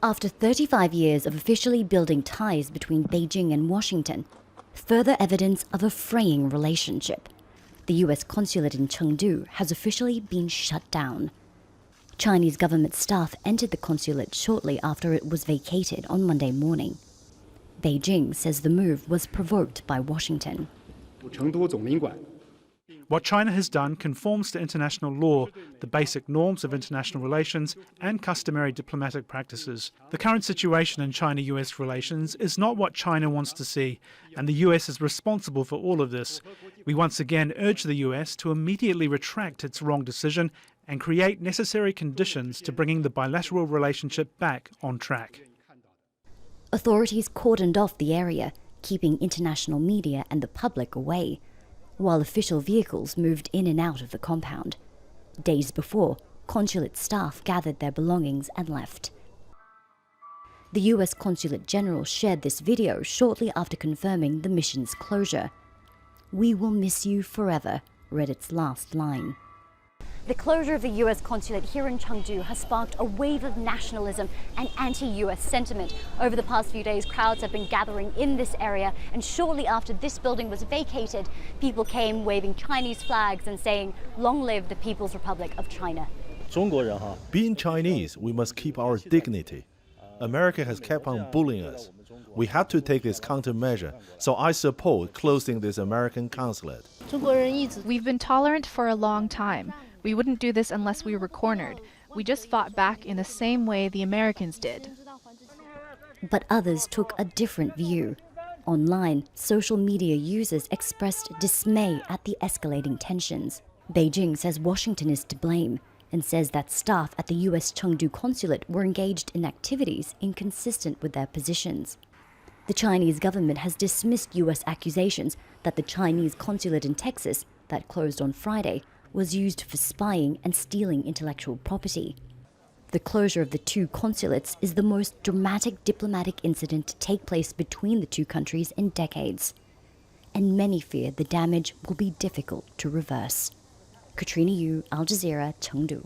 After 35 years of officially building ties between Beijing and Washington, further evidence of a fraying relationship. The US consulate in Chengdu has officially been shut down. Chinese government staff entered the consulate shortly after it was vacated on Monday morning. Beijing says the move was provoked by Washington. What China has done conforms to international law, the basic norms of international relations and customary diplomatic practices. The current situation in China-US relations is not what China wants to see, and the US is responsible for all of this. We once again urge the US to immediately retract its wrong decision and create necessary conditions to bringing the bilateral relationship back on track. Authorities cordoned off the area, keeping international media and the public away, while official vehicles moved in and out of the compound. Days before, consulate staff gathered their belongings and left. The US Consulate General shared this video shortly after confirming the mission's closure. "We will miss you forever," read its last line. The closure of the US consulate here in Chengdu has sparked a wave of nationalism and anti-US sentiment. Over the past few days, crowds have been gathering in this area, and shortly after this building was vacated, people came waving Chinese flags and saying, "Long live the People's Republic of China." Being Chinese, we must keep our dignity. America has kept on bullying us. We have to take this countermeasure, so I support closing this American consulate. We've been tolerant for a long time. We wouldn't do this unless we were cornered. We just fought back in the same way the Americans did. But others took a different view. Online, social media users expressed dismay at the escalating tensions. Beijing says Washington is to blame and says that staff at the US Chengdu consulate were engaged in activities inconsistent with their positions. The Chinese government has dismissed US accusations that the Chinese consulate in Texas, that closed on Friday, was used for spying and stealing intellectual property. The closure of the two consulates is the most dramatic diplomatic incident to take place between the two countries in decades, and many fear the damage will be difficult to reverse. Katrina Yu, Al Jazeera, Chengdu.